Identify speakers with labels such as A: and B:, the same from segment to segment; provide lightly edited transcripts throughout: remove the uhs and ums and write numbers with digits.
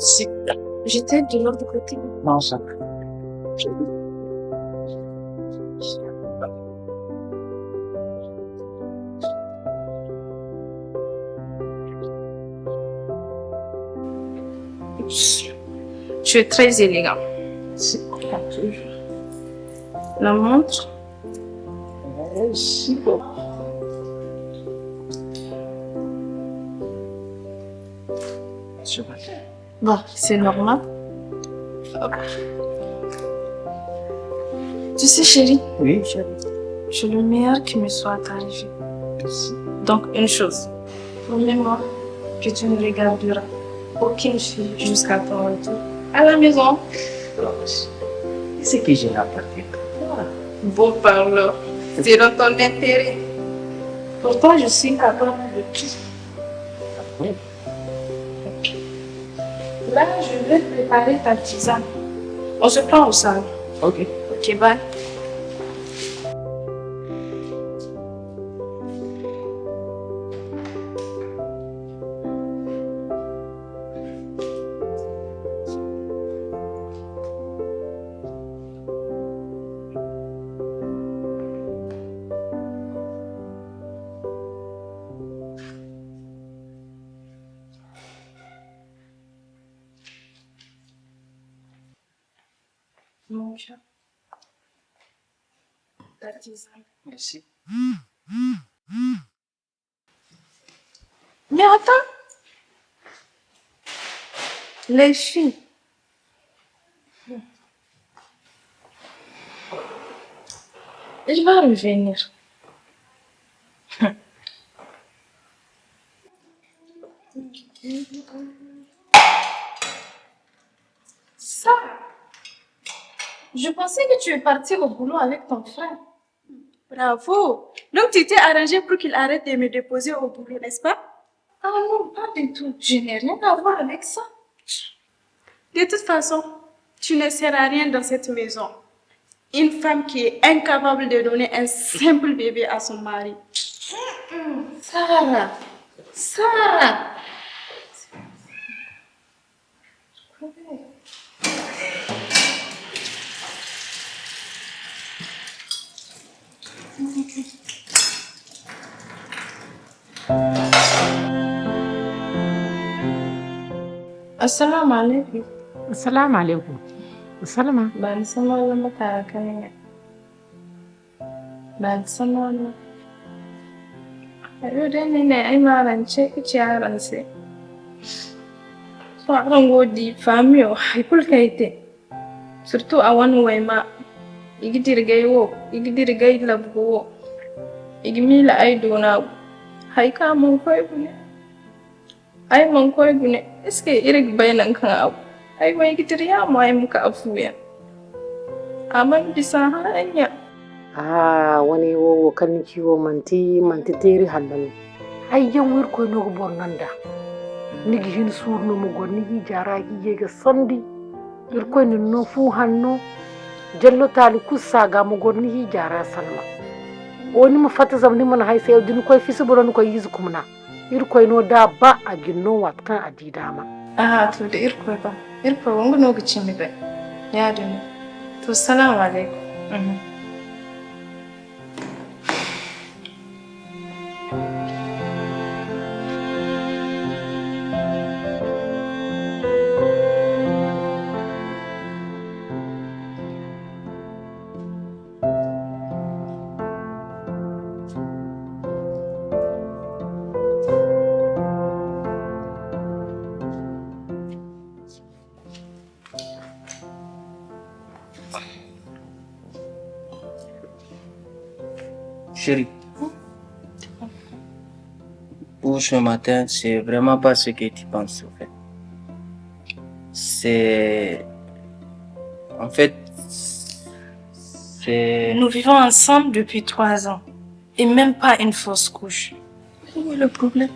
A: Si.
B: J'étais de l'autre côté.
A: Non, ça.
B: Tu es très élégant.
A: Si. Toujours.
B: La montre?
A: Si bon. C'est vrai.
B: Bon, c'est normal. Hop. Tu sais, chérie,
A: Oui, chérie.
B: je suis le meilleur qui me soit arrivé.
A: Merci.
B: Donc, une chose. Promets-moi que tu ne regarderas aucune fille jusqu'à ton retour à la maison.
A: Qu'est-ce que j'ai à partir?
B: Bon parleur, c'est dans ton intérêt. Pourtant, je suis capable de tout.
A: Oui.
B: Là, je vais préparer ta tisane. On se prend au salon.
A: Ok.
B: Ok, bye. Mon chat. Ta tisane.
A: Merci.
B: Mais attends. Les filles. Je vais revenir. Ça. Je pensais que tu es partie au boulot avec ton frère.
C: Bravo! Donc tu t'es arrangé pour qu'il arrête de me déposer au boulot, n'est-ce pas?
B: Ah non, pas du tout. Je n'ai rien à voir avec ça.
C: De toute façon, tu ne sers à rien dans cette maison. Une femme qui est incapable de donner un simple bébé à son mari.
B: Sarah. Sarah. Assalamu alaikum.
D: Assalamu alaikum. Salama.
B: Ban san wani matakan ban san wani. Ayo dai ne ai marance kici yaranse. So aran godi famio haikul kaite. Surtout a wani waima igidirgai labgo. Igmila ai dona haika mun koy gune. Ai mun koy gune. Eske irig bainan kan abu. Ai wai gidirya mu ai muka afuya. Amma bisa hanya.
D: Wani wo kan kiwo manti teri halal. Ai yan wir ko no bornanda. Nigi hin surno mo gon nigi jara gi ga sandi. Ir ko ni no fu hanno. Jallo tali kusa ga mo gon nigi jara salma. Woni mo fata zamni man hay sai din ko fi suburon ko yizu kumna. Ir ko no da ba a ginno wat kan adidama.
B: To da irko ba. Irko wangu no gici mi ba. Ya dinu. To salamu alaikum.
A: Chérie, pour ce matin, c'est vraiment pas ce que tu penses, en fait. En fait, c'est...
B: Nous vivons ensemble depuis 3 ans. Et même pas une fausse couche.
A: Où est le problème?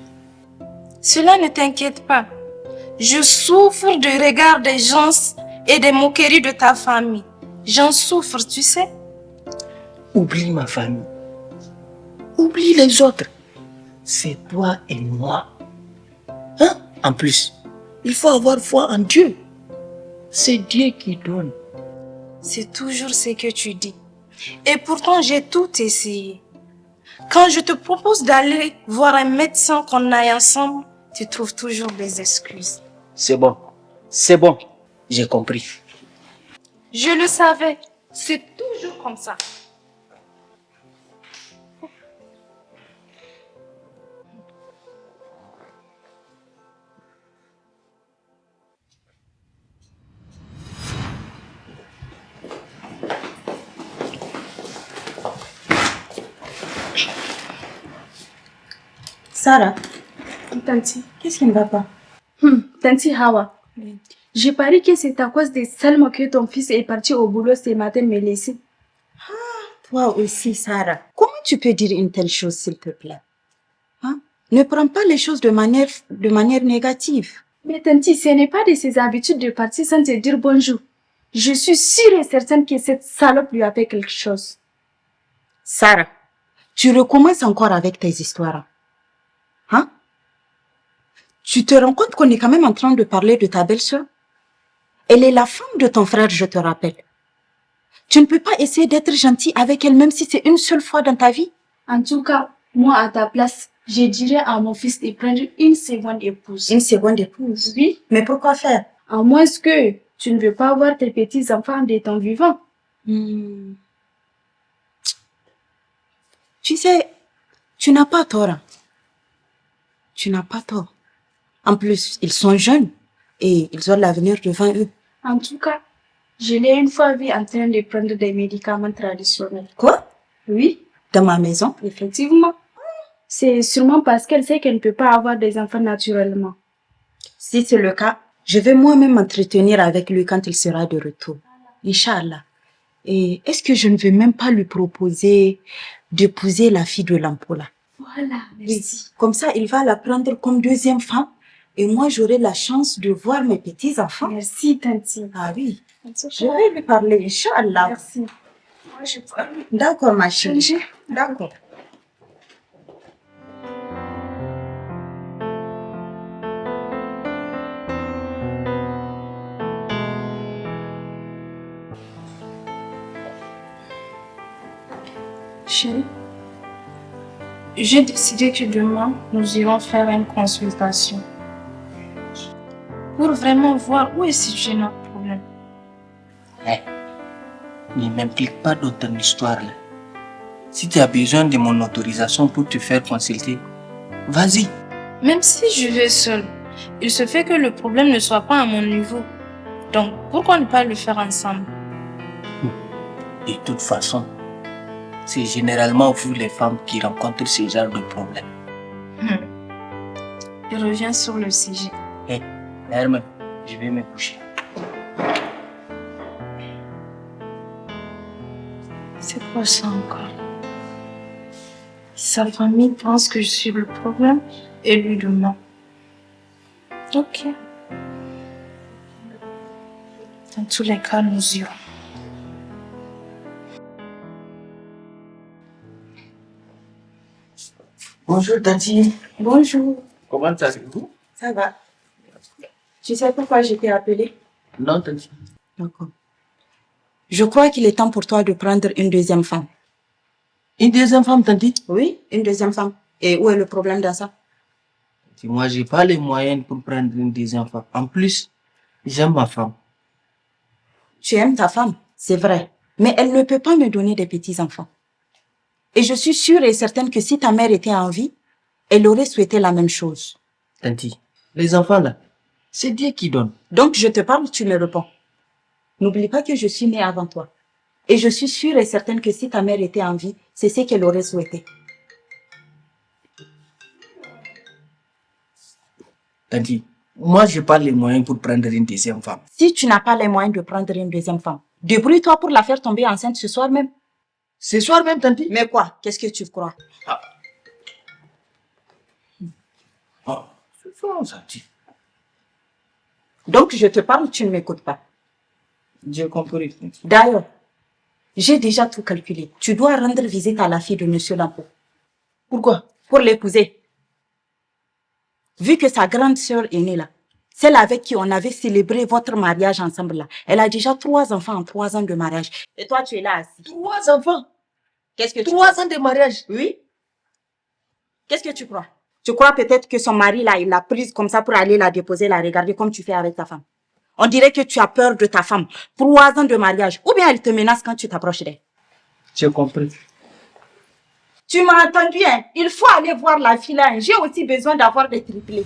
B: Cela ne t'inquiète pas. Je souffre du regard des gens et des moqueries de ta famille. J'en souffre, tu sais.
A: Oublie ma famille. Oublie les autres. C'est toi et moi. Hein? En plus, Il faut avoir foi en Dieu. C'est Dieu qui donne.
E: C'est toujours ce que tu dis. Et pourtant, j'ai tout essayé. Quand je te propose d'aller voir un médecin qu'on aille ensemble, tu trouves toujours des excuses.
A: C'est bon. C'est bon. J'ai compris.
E: Je le savais. C'est toujours comme ça.
C: Sarah,
B: Tanti.
C: qu'est-ce qui ne va pas?
B: Tanti Hawa. Je parie que c'est à cause des salmons que ton fils est parti au boulot ce matin me laisser.
C: Toi aussi, Sarah. Comment tu peux dire une telle chose, s'il te plaît? Hein? Ne prends pas les choses de manière négative.
B: Mais Tanti, ce n'est pas de ses habitudes de partir sans te dire bonjour. Je suis sûre et certaine que cette salope lui a fait quelque chose.
C: Sarah, tu recommences encore avec tes histoires. Hein? Tu te rends compte qu'on est quand même en train de parler de ta belle-sœur? Elle est la femme de ton frère, je te rappelle. Tu ne peux pas essayer d'être gentil avec elle, même si c'est une seule fois dans ta vie?
B: En tout cas, moi à ta place, je dirais à mon fils de prendre une seconde épouse.
C: Une seconde épouse?
B: Oui,
C: Mais pourquoi faire?
B: à moins que tu ne veux pas voir tes petits-enfants de ton vivant.
C: Tu sais, tu n'as pas tort. Hein. Tu n'as pas tort. En plus, ils sont jeunes et ils ont l'avenir devant eux.
B: En tout cas, je l'ai une fois vu en train de prendre des médicaments traditionnels.
C: Quoi?
B: Oui,
C: Dans ma maison?
B: effectivement. C'est sûrement parce qu'elle sait qu'elle ne peut pas avoir des enfants naturellement.
C: Si c'est le cas, je vais moi-même m'entretenir avec lui quand il sera de retour. Inch'Allah. Et est-ce que je ne vais même pas lui proposer d'épouser la fille de l'Ampola?
B: Voilà, merci.
C: Comme ça, il va la prendre comme deuxième femme et moi, j'aurai la chance de voir mes petits-enfants.
B: Merci, Tanti.
C: Ah oui,
B: En tout
C: je
B: cas,
C: vais lui parler, Inch'Allah.
B: merci. Moi, je parle.
C: D'accord, ma chérie. D'accord.
B: Chérie, j'ai décidé que demain, nous irons faire une consultation. Pour vraiment voir où est situé notre problème.
A: Ne m'implique pas dans ton histoire là. Si tu as besoin de mon autorisation pour te faire consulter, vas-y.
E: Même si je vais seule, il se fait que le problème ne soit pas à mon niveau. Donc, pourquoi ne pas le faire ensemble?
A: De toute façon, c'est généralement vous les femmes qui rencontrent ce genre de problème.
E: Je reviens sur le sujet.
A: Herman, je vais me coucher.
E: C'est quoi ça encore? Sa famille pense que je suis le problème et lui demande. Ok. Dans tous les cas, nous irons.
A: Bonjour Tanti.
B: Bonjour.
A: Comment allez-vous?
C: Ça va. Tu sais pourquoi je t'ai appelé?
A: Non Tanti.
C: D'accord. Je crois qu'il est temps pour toi de prendre une deuxième femme.
A: Une deuxième femme Tanti?
C: Oui, une deuxième femme. Et où est le problème dans ça?
A: Moi, j'ai pas les moyens pour prendre une deuxième femme. En plus, j'aime ma femme.
C: Tu aimes ta femme, c'est vrai. Mais elle ne peut pas me donner des petits-enfants. Et je suis sûre et certaine que si ta mère était en vie, elle aurait souhaité la même chose.
A: Tanti, les enfants là, c'est Dieu qui donne.
C: Donc je te parle, tu me réponds. N'oublie pas que je suis née avant toi. Et je suis sûre et certaine que si ta mère était en vie, c'est ce qu'elle aurait souhaité.
A: Tanti, moi, j'ai pas les moyens pour prendre une deuxième femme.
C: Si tu n'as pas les moyens de prendre une deuxième femme, débrouille-toi pour la faire tomber enceinte ce soir même.
A: Ce soir même, Tanti?
C: Mais quoi? Qu'est-ce que tu crois?
A: C'est ça, Tanti.
C: Donc je te parle, tu ne m'écoutes pas.
A: J'ai compris, Tanti.
C: D'ailleurs, j'ai déjà tout calculé. Tu dois rendre visite à la fille de Monsieur Lampo.
A: Pourquoi?
C: Pour l'épouser. Vu que sa grande sœur est née là, Celle avec qui on avait célébré votre mariage ensemble là. Elle a déjà 3 enfants en 3 ans de mariage. Et toi, tu es là assis.
A: 3 enfants.
C: Qu'est-ce que tu
A: 3 ans de mariage.
C: Oui. Qu'est-ce que tu crois? Tu crois peut-être que son mari là, il l'a prise comme ça pour aller la déposer, la regarder comme tu fais avec ta femme. On dirait que tu as peur de ta femme. 3 ans de mariage. Ou bien elle te menace quand tu t'approches d'elle.
A: J'ai compris.
C: Tu m'as entendu, hein? Il faut aller voir la fille là. J'ai aussi besoin d'avoir des triplés.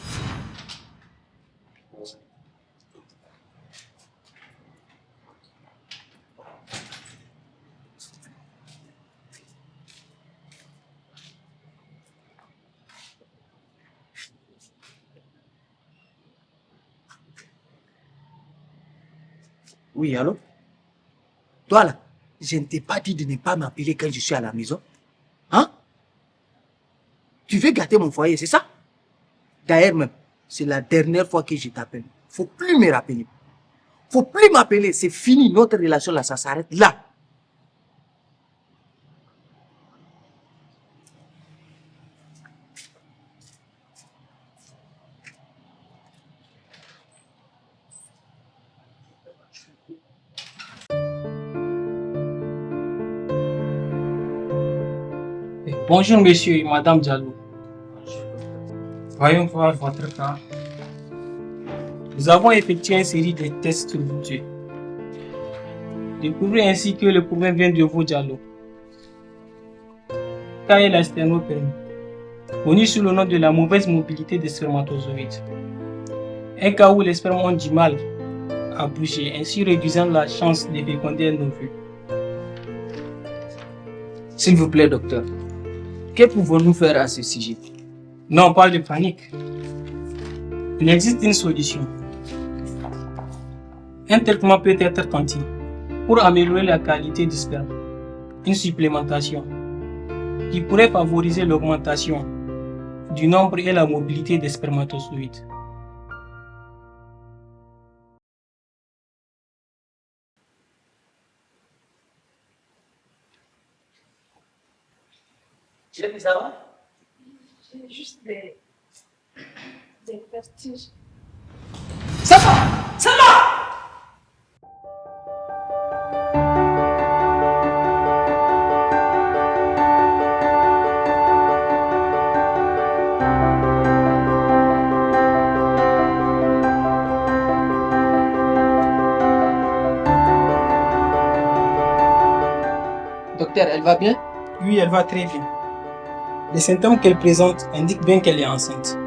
A: Oui, allô? Toi là, je ne t'ai pas dit de ne pas m'appeler quand je suis à la maison. Hein? Tu veux gâter mon foyer, c'est ça? D'ailleurs même, c'est la dernière fois que je t'appelle. Faut plus me rappeler. Faut plus m'appeler. C'est fini, notre relation là, ça s'arrête là.
F: Bonjour monsieur et madame Diallo. Voyons voir votre cas. Nous avons effectué une série de tests sur vous deux. Découvrez ainsi que le problème vient de vous Diallo. Cas est la sténopermie, connu sous le nom de la mauvaise mobilité des spermatozoïdes. Un cas où les spermes ont du mal à bouger, ainsi réduisant la chance de féconder un ovule.
A: S'il vous plaît, docteur, que pouvons-nous faire à ce sujet?
F: Non, pas de panique. Il existe une solution. Un traitement peut être tenté pour améliorer la qualité du sperme. Une supplémentation qui pourrait favoriser l'augmentation du nombre et la mobilité des spermatozoïdes.
A: Tu veux savoir?
B: J'ai juste des vertiges.
A: Ça va! Ça va! Docteur, elle va bien?
F: Oui, elle va très bien. Les symptômes qu'elle présente indiquent bien qu'elle est enceinte.